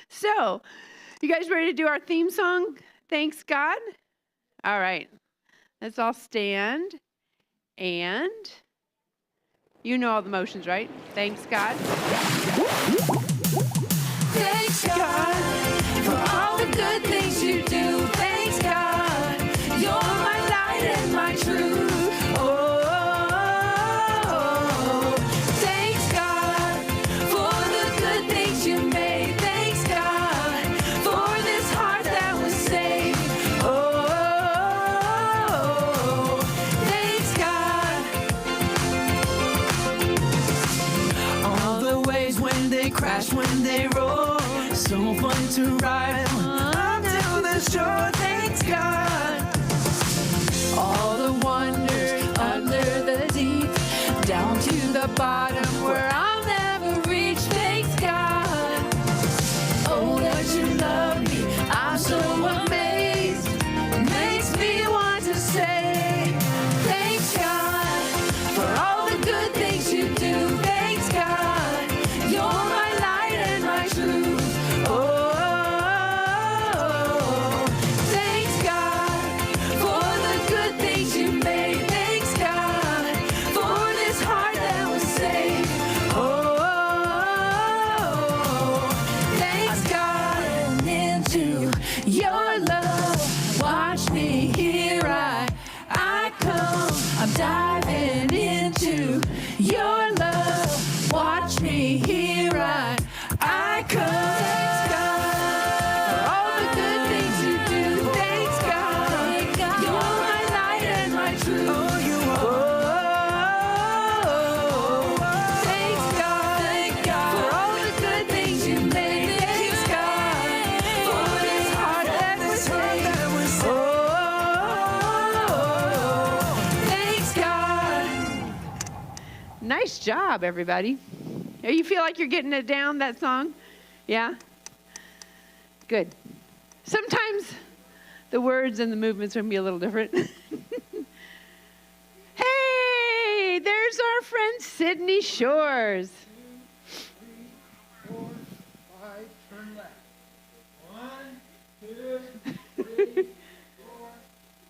So, you guys ready to do our theme song? Thanks, God. All right. Let's all stand. And you know all the motions, right? Thanks, God. Thanks, God, for all the good things you do. Thanks, God, you're my light and my truth. Oh, thanks, God, for the good things you made. Thanks, God, for this heart that was saved. Oh, thanks, God. All the waves when they crash, when they roll, so fun to ride onto the shore. Thanks, God. All the wonders under the deep, down to the bottom where I'll never reach. Thanks, God. Oh, that you love me, I'm so amazed. Makes me want to say, thanks, God, for all the good things you do. Thanks, God, you're my light and my truth. Oh, thanks, God, for the good things you made. Thanks, God, for this heart that was saved. Oh, thanks, God, into your love. Watch me, here I come. I'm diving into your love. Watch me, here I come. Thanks, God, for all the good things you do. Thanks, God, you're my light and my truth. Oh, you are. Thanks, God, for all the good things you made. Thanks, God, for this heart that was saved. Oh, thanks, God. Nice job, everybody. You feel like you're getting it down, that song? Yeah? Good. Sometimes the words and the movements are going to be a little different. Hey, there's our friend Sydney Shores. 2, 3, 4, 5, turn left. 1, 2, 3, 4,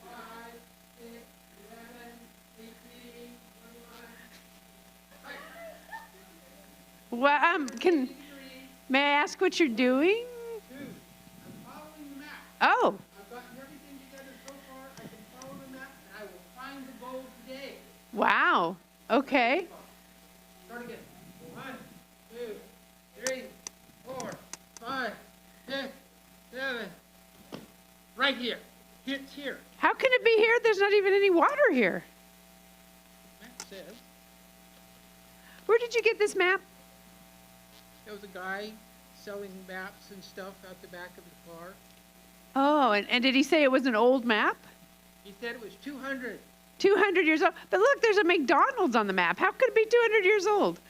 5, 6, 7, 18, 21. Well, may I ask what you're doing? I'm following the map. Oh, I've gotten everything together so far. I can follow the map and I will find the goal today. wow. Okay. Start again. 1, 2, 3, 4, 5, 6, 7. Right here. It's here. How can it be here? There's not even any water here. Map says Where did you get this map? there was a guy selling maps and stuff out the back of the car. Oh, and did he say it was an old map? He said it was 200. 200 years old. But look, there's a McDonald's on the map. How could it be 200 years old?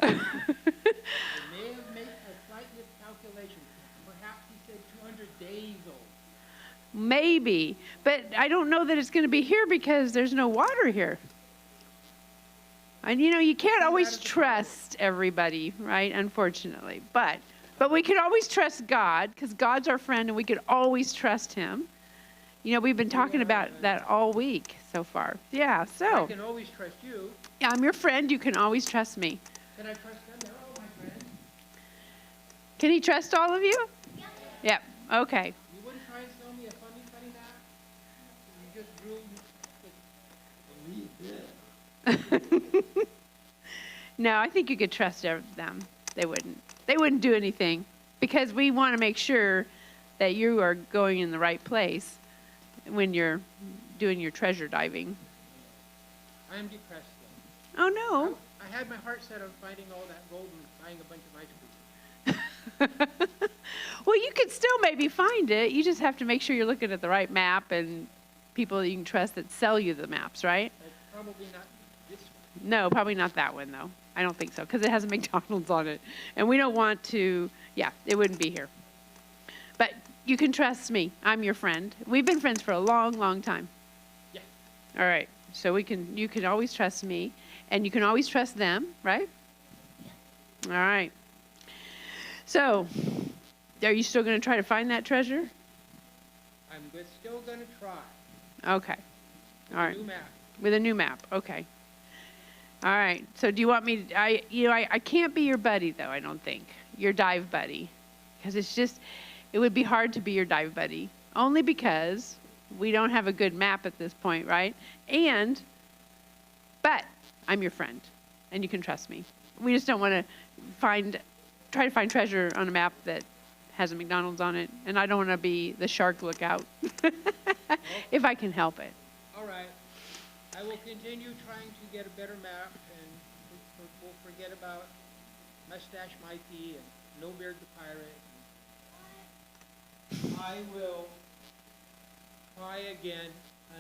I may have made a slight miscalculation. Perhaps he said 200 days old. Maybe. But I don't know that it's going to be here because there's no water here. And you can't always trust everybody, right? Unfortunately. But we can always trust God because God's our friend and we can always trust him. We've been talking about that all week so far. Yeah, I so can always trust you. I'm your friend. You can always trust me. Can I trust them? They're all my friends. Can he trust all of you? Yep. Okay. You wouldn't try and sell me a funny map? You just drew. No, I think you could trust them. They wouldn't do anything because we want to make sure that you are going in the right place when you're doing your treasure diving. I am depressed though. Oh, no. I had my heart set on finding all that gold and buying a bunch of ice cream. Well, you could still maybe find it. You just have to make sure you're looking at the right map and people that you can trust that sell you the maps, right? Probably not this one. No, probably not that one, though. I don't think so because it has a McDonald's on it. And we don't want to, it wouldn't be here. But you can trust me. I'm your friend. We've been friends for a long, long time. Yeah. All right. So you can always trust me and you can always trust them, right? All right. So, are you still going to try to find that treasure? Still going to try. Okay. All right. New map. With a new map. Okay. All right. So do you want me to, I can't be your buddy though, I don't think. Your dive buddy. Because it would be hard to be your dive buddy. Only because we don't have a good map at this point, right? But I'm your friend and you can trust me. We just don't want to try to find treasure on a map that has a McDonald's on it, and I don't want to be the shark lookout if I can help it. All right. I will continue trying to get a better map, and we'll forget about Mustache Mikey and No Beard the Pirate. I will try again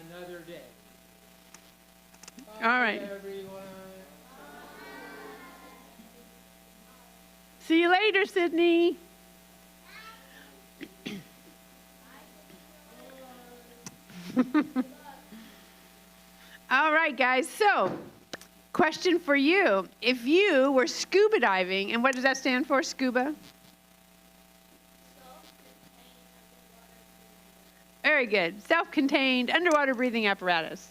another day. Bye, all right. Everyone. See you later, Sydney. All right, guys. So, question for you. If you were scuba diving, and what does that stand for, scuba? Very good. Self-contained underwater breathing apparatus.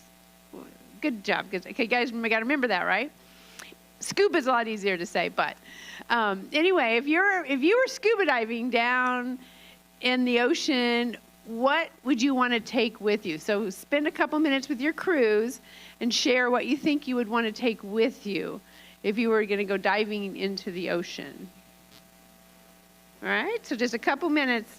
Good job. Good. Okay, guys, we got to remember that, right? Scuba is a lot easier to say, but anyway, if you were scuba diving down in the ocean, what would you want to take with you? So spend a couple minutes with your crews and share what you think you would want to take with you if you were going to go diving into the ocean. All right, so just a couple minutes.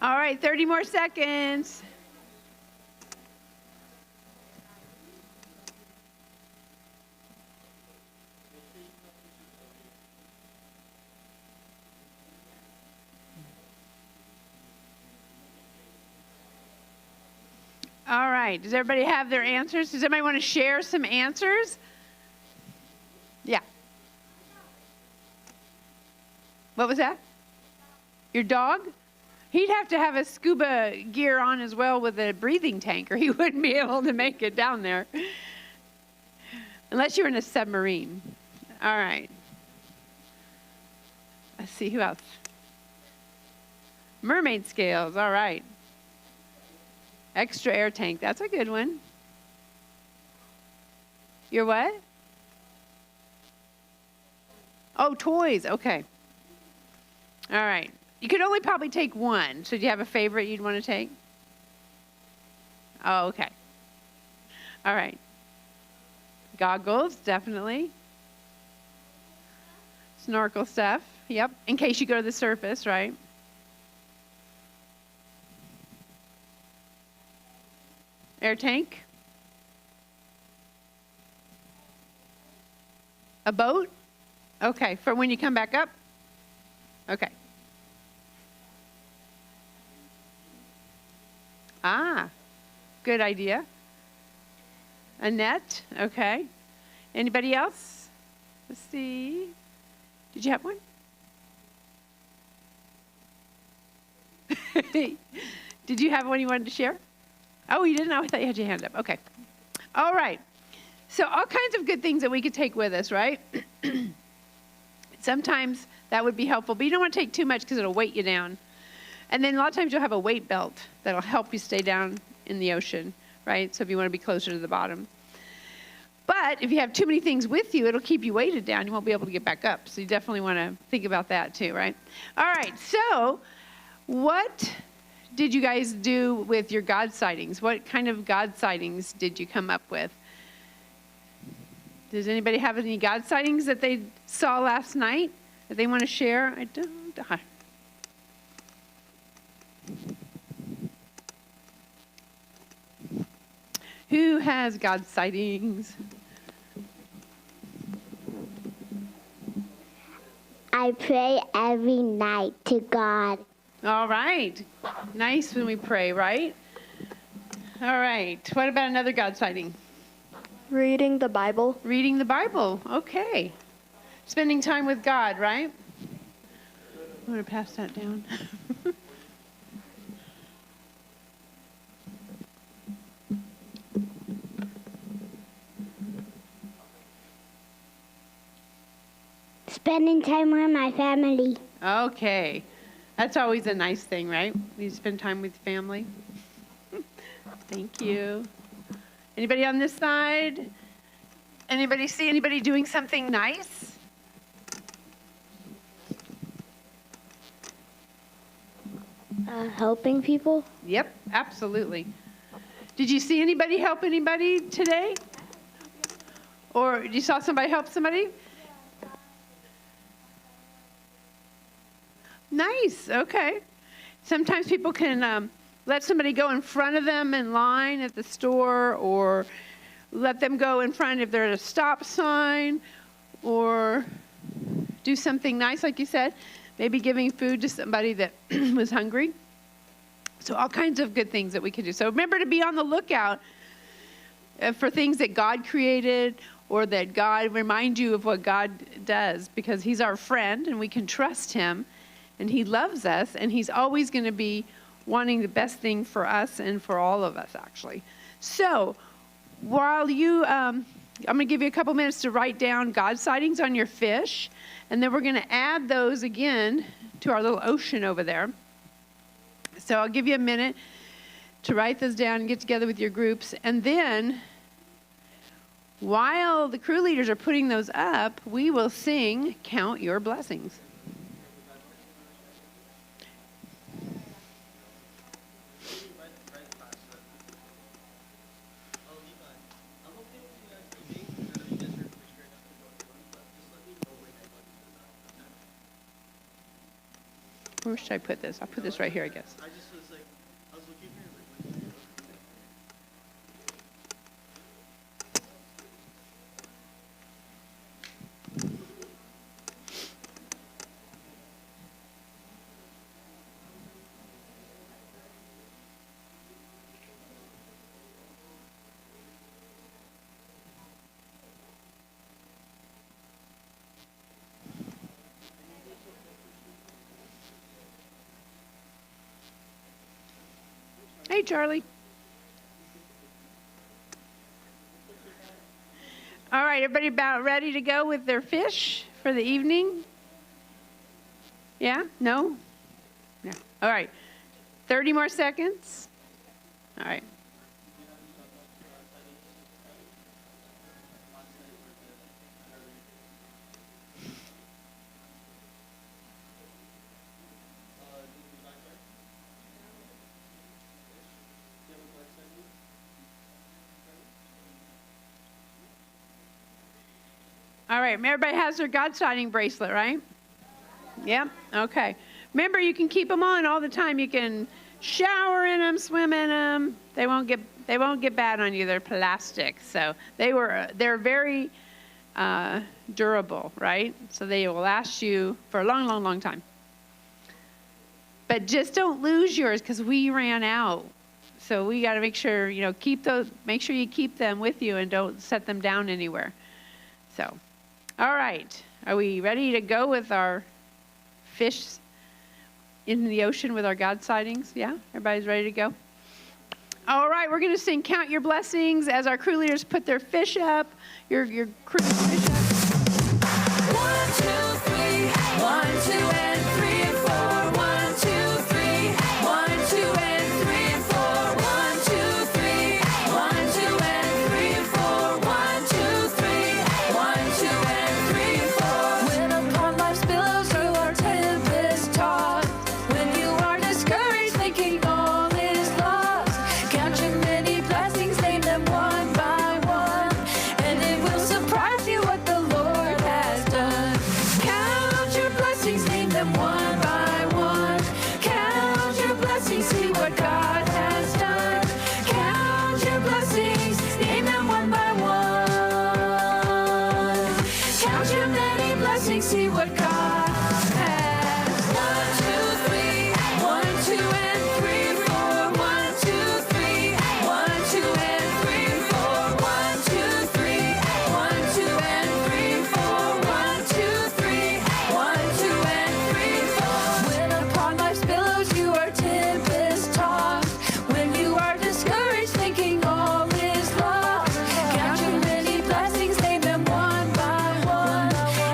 All right, 30 more seconds. All right, does everybody have their answers? Does anybody want to share some answers? Yeah. What was that? Your dog? He'd have to have a scuba gear on as well with a breathing tank, or he wouldn't be able to make it down there. Unless you're in a submarine. All right. Let's see, who else? Mermaid scales, all right. Extra air tank, that's a good one. Your what? Oh, toys, okay. All right. You could only probably take one. So do you have a favorite you'd want to take? Oh, okay. All right. Goggles, definitely. Snorkel stuff, yep. In case you go to the surface, right? Air tank. A boat? Okay, for when you come back up? Okay. Ah, good idea. A net, okay. Anybody else? Let's see. Did you have one? Did you have one you wanted to share? Oh, you didn't? Oh, I thought you had your hand up. Okay. All right. So all kinds of good things that we could take with us, right? Sometimes that would be helpful, but you don't want to take too much because it'll weight you down. And then a lot of times you'll have a weight belt that'll help you stay down in the ocean, right? So if you want to be closer to the bottom. But if you have too many things with you, it'll keep you weighted down. You won't be able to get back up. So you definitely want to think about that too, right? All right. So what did you guys do with your God sightings? What kind of God sightings did you come up with? Does anybody have any God sightings that they saw last night that they want to share? I don't. Who has God sightings? I pray every night to God. All right. Nice when we pray, right? All right. What about another God sighting? Reading the Bible. Reading the Bible. Okay. Spending time with God, right? I'm going to pass that down. Spending time with my family. Okay. That's always a nice thing, right? You spend time with family. Thank you. Anybody on this side? Anybody see anybody doing something nice? Helping people. Yep, absolutely. Did you see anybody help anybody today? Or you saw somebody help somebody? Nice, okay. Sometimes people can let somebody go in front of them in line at the store, or let them go in front if they're at a stop sign, or do something nice, like you said, maybe giving food to somebody that was hungry. So all kinds of good things that we can do. So remember to be on the lookout for things that God created, or that God remind you of what God does, because he's our friend and we can trust him, and he loves us, and he's always going to be wanting the best thing for us and for all of us, actually. So while you, I'm going to give you a couple minutes to write down God sightings on your fish, and then we're going to add those again to our little ocean over there. So I'll give you a minute to write those down and get together with your groups. And then, while the crew leaders are putting those up, we will sing Count Your Blessings. Where should I put this? I'll put this right here, I guess. I just was like, I was looking here, like, Hey, Charlie. All right, everybody about ready to go with their fish for the evening? Yeah? No? No. All right. 30 more seconds. All right. All right, everybody has their God sighting bracelet, right? Yep, okay. Remember, you can keep them on all the time. You can shower in them, swim in them. They won't get bad on you. They're plastic, so they're very durable, right? So they will last you for a long, long, long time. But just don't lose yours, because we ran out. So we got to make sure, make sure you keep them with you and don't set them down anywhere. So. All right, are we ready to go with our fish in the ocean with our God sightings? Yeah, everybody's ready to go? All right, we're going to sing Count Your Blessings as our crew leaders put their fish up, your crew's fish up. 1, 2, 3, 1, 2, and 3, and 4. 1, 2, 3, 1, 2, and 3, and 4. 1, 2, 3, 1, 2, and 3, and 4. 1, 2, 3, 1, 2, and 3, and 4. When upon life's billows you are tempest tossed, when you are discouraged, thinking all blessings, see what God has. 1, 2, 3, 1, 2, and 3, 4. 1, 2, 3, 1, 2, and 3, 4. 1, 2, 3, 1, 2, and 3, 4. 1, 2, 3, 1, 2, and 3, 4. When upon life's billows you are tempest tossed, when you are discouraged, thinking all is lost, count your many blessings, name them one by one,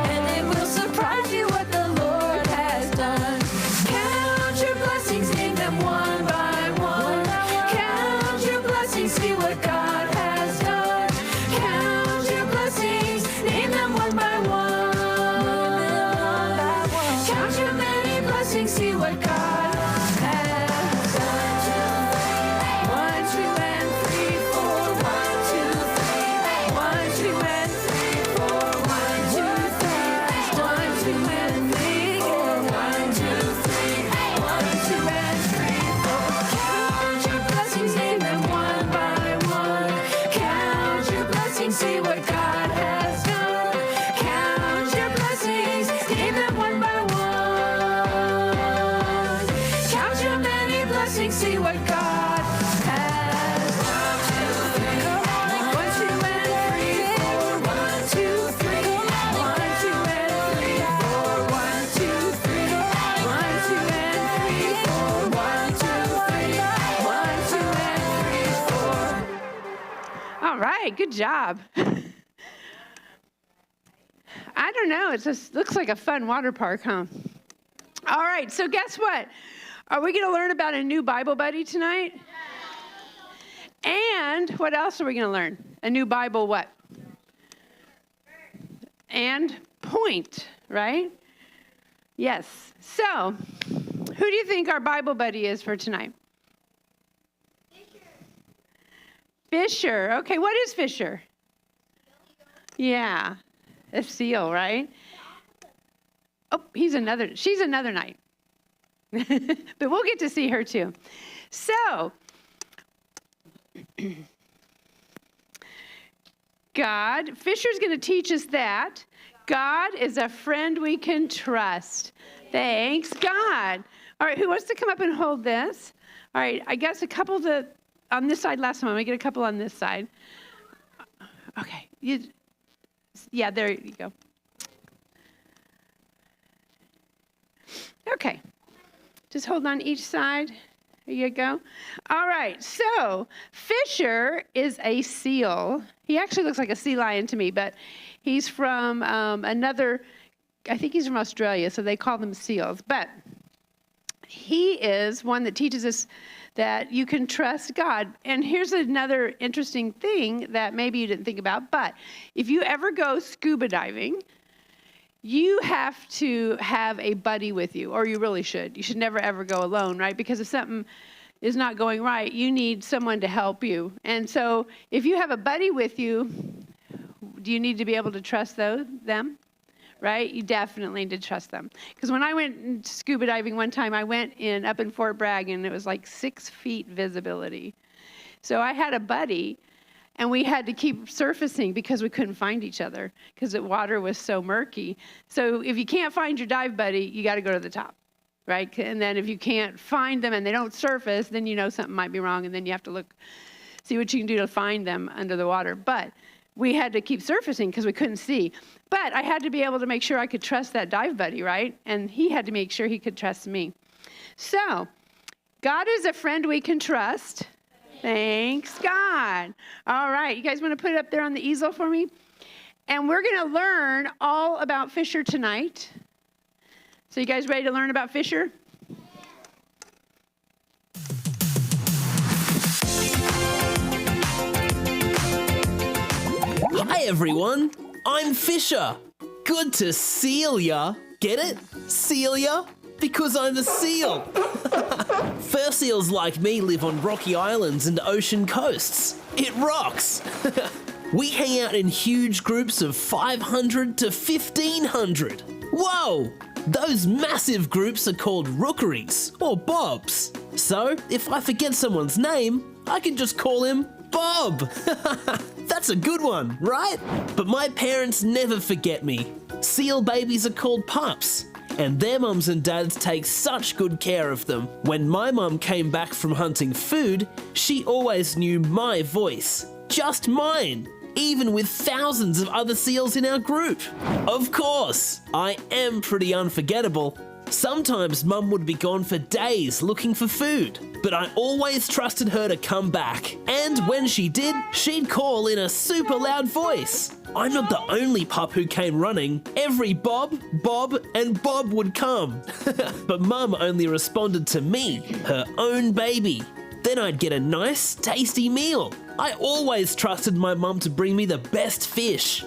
and it will surprise you what the Lord has done. Count your blessings, name them one by one. Count your blessings, see what God has done. Count your blessings, name them one by one. Count your many blessings, see what God has done. 1, 2, and 3, 4. 1, 2, 3. 1, 2, and 3, 4. 1, 2, 3. 1, 2, and 3, 4. 1, 2, 3. 1, 2, and 3, 4. Count your blessings, name them one by one. Count your blessings, see what God has done. Count your blessings, name them one by one. Count your many blessings, see what God has done. 1, 2, 3. 1, 2, and 3, 4. 1, 2, 3. 1, 2, 3. 1, 2, and 3, 4. 1, 2, 3. 1, 2, and 3, 4. All right, good job. I don't know, it just looks like a fun water park, huh? All right, so guess what? Are we going to learn about a new Bible buddy tonight? And what else are we going to learn? A new Bible what? And point, right? Yes. So, who do you think our Bible buddy is for tonight? Fisher. Okay, what is Fisher? Yeah, a seal, right? Oh, she's another night. But we'll get to see her too. So, Fisher's going to teach us that God is a friend we can trust. Thanks, God. All right, who wants to come up and hold this? All right, I guess a couple on this side last time. I'm going to get a couple on this side. Okay. Yeah, there you go. Okay. Just hold on each side. There you go. All right. So Fisher is a seal. He actually looks like a sea lion to me, but he's from I think he's from Australia, so they call them seals. But he is one that teaches us that you can trust God. And here's another interesting thing that maybe you didn't think about, but if you ever go scuba diving, you have to have a buddy with you, or you really should. You should never, ever go alone, right? Because if something is not going right, you need someone to help you. And so if you have a buddy with you, do you need to be able to trust them? Right? You definitely need to trust them. Because when I went scuba diving one time, I went up in Fort Bragg, and it was like 6 feet visibility. So I had a buddy, and we had to keep surfacing because we couldn't find each other because the water was so murky. So if you can't find your dive buddy, you got to go to the top, right? And then if you can't find them and they don't surface, then you know something might be wrong, and then you have to see what you can do to find them under the water. But we had to keep surfacing because we couldn't see. But I had to be able to make sure I could trust that dive buddy, right? And he had to make sure he could trust me. So, God is a friend we can trust. Thanks, God. All right, you guys want to put it up there on the easel for me? And we're going to learn all about Fisher tonight. So you guys ready to learn about Fisher? Hi everyone, I'm Fisher. Good to seal ya. Get it? Seal ya? Because I'm a seal. Fur seals like me live on rocky islands and ocean coasts. It rocks. We hang out in huge groups of 500 to 1,500. Whoa! Those massive groups are called rookeries or bobs. So if I forget someone's name, I can just call him Bob! That's a good one, right? But my parents never forget me. Seal babies are called pups, and their mums and dads take such good care of them. When my mum came back from hunting food, she always knew my voice. Just mine, even with thousands of other seals in our group. Of course, I am pretty unforgettable. Sometimes Mum would be gone for days looking for food, but I always trusted her to come back. And when she did, she'd call in a super loud voice. I'm not the only pup who came running. Every Bob, and Bob would come. But Mum only responded to me, her own baby. Then I'd get a nice, tasty meal. I always trusted my mum to bring me the best fish.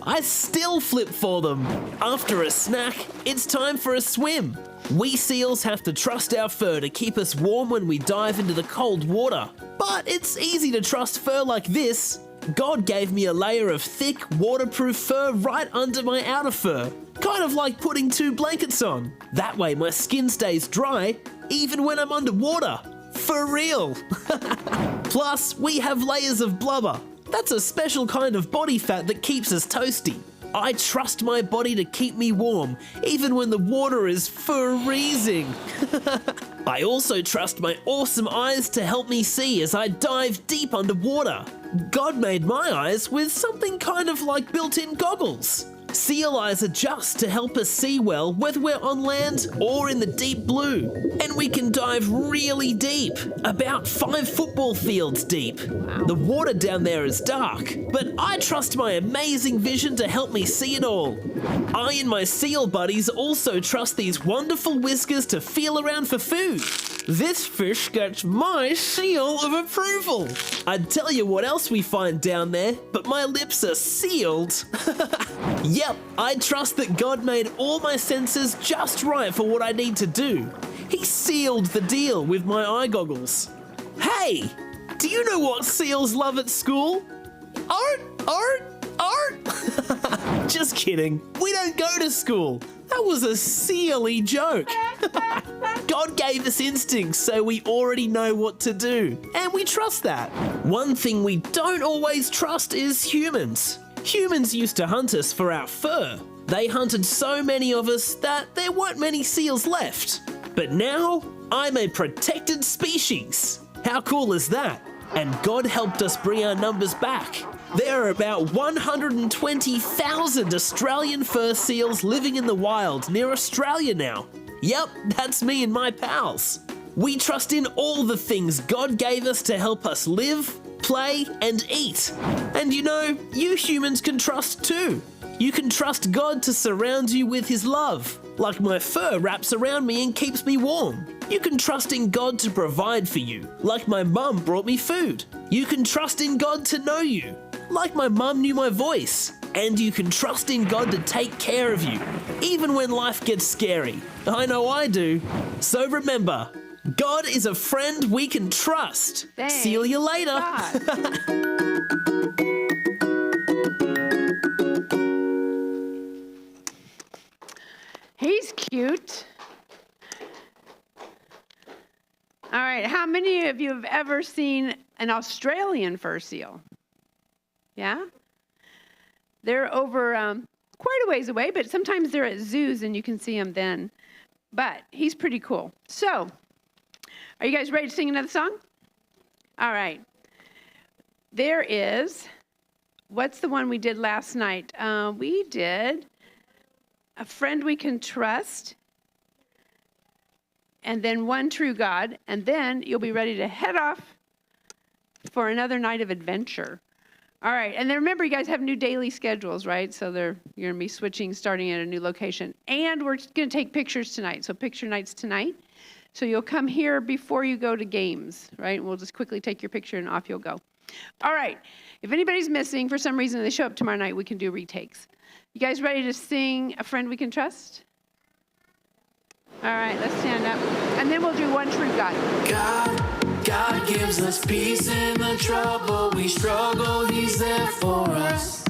I still flip for them. After a snack, it's time for a swim. We seals have to trust our fur to keep us warm when we dive into the cold water. But it's easy to trust fur like this. God gave me a layer of thick, waterproof fur right under my outer fur. Kind of like putting 2 blankets on. That way my skin stays dry, even when I'm underwater. For real. Plus, we have layers of blubber. That's a special kind of body fat that keeps us toasty. I trust my body to keep me warm, even when the water is freezing. I also trust my awesome eyes to help me see as I dive deep underwater. God made my eyes with something kind of like built-in goggles. Seal eyes adjust to help us see well whether we're on land or in the deep blue. And we can dive really deep, about 5 football fields deep. The water down there is dark, but I trust my amazing vision to help me see it all. I and my seal buddies also trust these wonderful whiskers to feel around for food. This fish gets my seal of approval. I'd tell you what else we find down there, but my lips are sealed. Yep, I trust that God made all my senses just right for what I need to do. He sealed the deal with my eye goggles. Hey, do you know what seals love at school? Art! Just kidding, we don't go to school. That was a sealy joke. God gave us instincts, so we already know what to do, and we trust that. One thing we don't always trust is humans. Humans used to hunt us for our fur. They hunted so many of us that there weren't many seals left. But now, I'm a protected species. How cool is that? And God helped us bring our numbers back. There are about 120,000 Australian fur seals living in the wild near Australia now. Yep, that's me and my pals. We trust in all the things God gave us to help us live, play, and eat. And you know, you humans can trust too. You can trust God to surround you with His love, like my fur wraps around me and keeps me warm. You can trust in God to provide for you, like my mum brought me food. You can trust in God to know you, like my mum knew my voice. And you can trust in God to take care of you, even when life gets scary. I know I do. So remember, God is a friend we can trust. Thanks, See you later. God. He's cute. All right, how many of you have ever seen an Australian fur seal? Yeah? They're over quite a ways away, but sometimes they're at zoos and you can see them then. But he's pretty cool. So, are you guys ready to sing another song? All right. There is, what's the one we did last night? We did A Friend We Can Trust, and then One True God, and then you'll be ready to head off for another night of adventure. All right, and then remember, you guys have new daily schedules, right? So you're going to be switching, starting at a new location. And we're going to take pictures tonight, so picture night's tonight. So you'll come here before you go to games, right? We'll just quickly take your picture and off you'll go. All right, if anybody's missing for some reason, they show up tomorrow night, we can do retakes. You guys ready to sing A Friend We Can Trust? All right, let's stand up. And then we'll do One True God. God gives us peace in the trouble we struggle, He's there for us.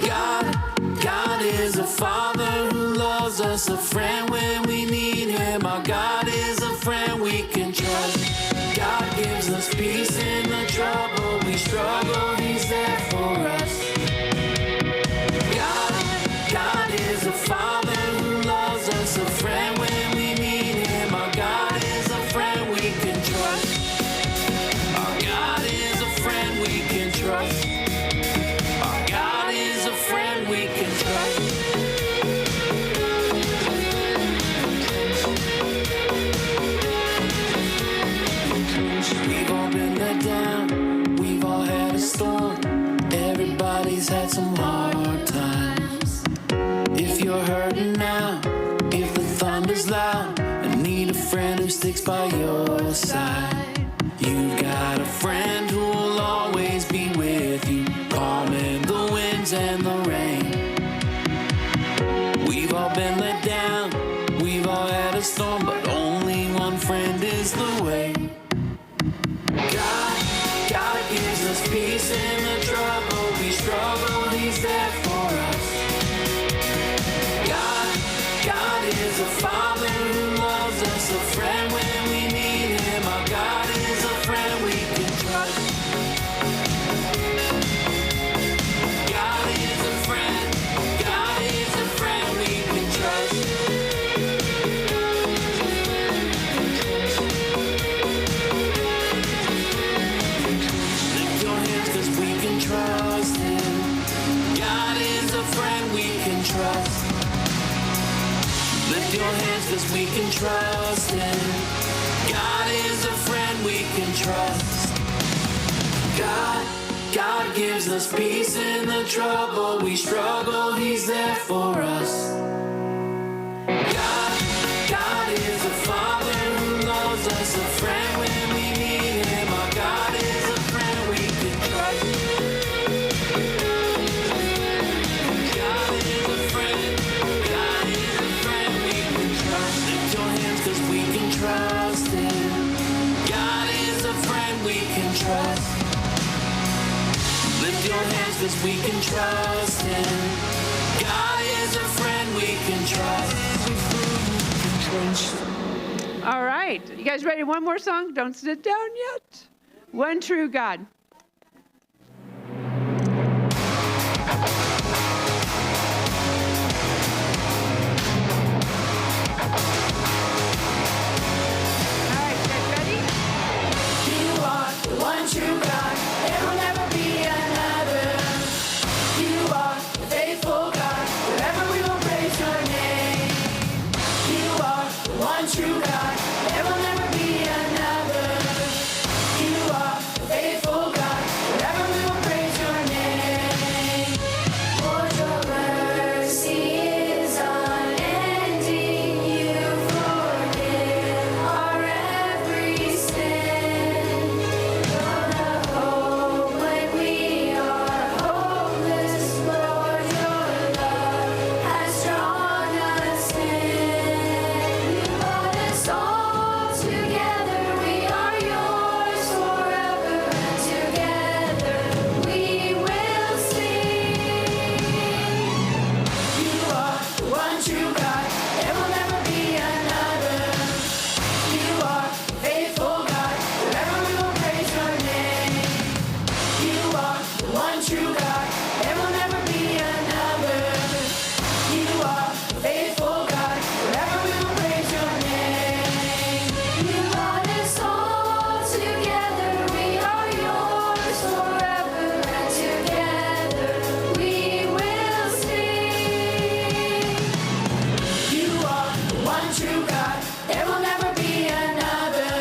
God is a Father who loves us, a friend when we need Him. Our God is a friend we can trust. God gives us peace in the trouble peace in the trouble we struggle. He's there for us. God is a father who loves us, a friend when we need him. Our God is a friend we can trust. God is a friend. God is a friend we can trust. Lift your hands 'cause we can trust him. God is a friend we can trust. Lift your hands 'cause we can trust him. God is a friend we can trust. God gives us peace in the trouble we struggle. He's there for us. God is a father who loves us, a friend when we need him. Our God is a friend we can trust. God is a friend. God is a friend we can trust. Lift your hands 'cause we can trust him. God is a friend we can trust. Lift your hands 'cause we can trust him. God is a friend we can trust. All right. You guys ready? One more song? Don't sit down yet. One true God. All right, guys ready? You are the one true God. There will never be another. You are the faithful God. Forever we will praise your name. You are the one true God. There will never be another. You are the faithful God. Forever we will praise your name. Lord, your mercy is unending. You forgive our every sin. You're the hope when we are hopeless. Lord, your love has drawn us in. You brought us all together. We are yours forever, and together we will sing. You are the one true God. There will never be another. You are faithful God. Forever we will praise your name. You are the one true God. There will never be another. You are faithful God. Forever we will praise your name. You brought us all together. We are yours forever, and together we will sing. You are the one true God. There will never be another.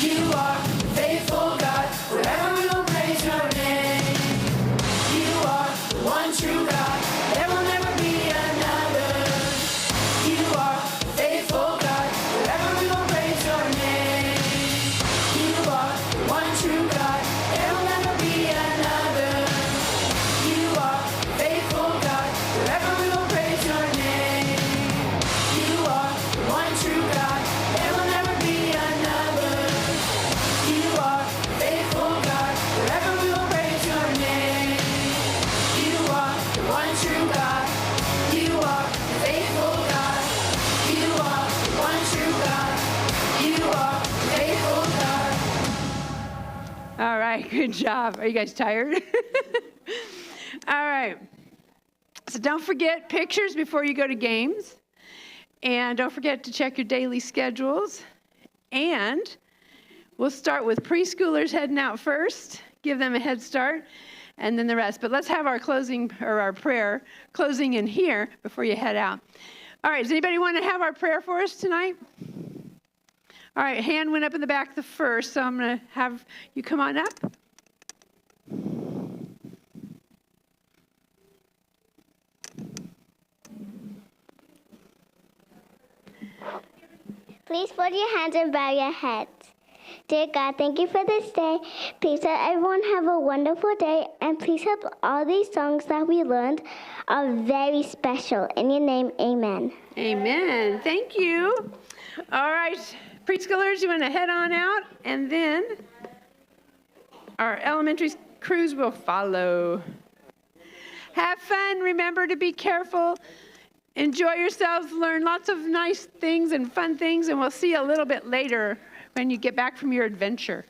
You are faithful God. Forever we will praise your name. You are the one true God. There will never be another. You are faithful God. Forever we will praise your name. You are the one true God. There will never be another. You are faithful God. Forever we will praise your name. You are the one true God. There will never be another. You are faithful God. Forever we will praise your name. You are the one true God. You are faithful God. You are the one true God. You are faithful God. All right, good job. Are you guys tired? All right. So don't forget pictures before you go to games. And don't forget to check your daily schedules. And we'll start with preschoolers heading out first, give them a head start, and then the rest. But let's have our closing, or our prayer, closing in here before you head out. All right, does anybody want to have our prayer for us tonight? All right, hand went up in the back the first, so I'm going to have you come on up. Please fold your hands and bow your heads. Dear God, thank you for this day. Please let everyone have a wonderful day, and please help all these songs that we learned are very special. In your name, amen. Amen. Thank you. All right, preschoolers, you want to head on out, and then Our elementary crews will follow. Have fun. Remember to be careful. Enjoy yourselves. Learn lots of nice things and fun things. And we'll see you a little bit later when you get back from your adventure.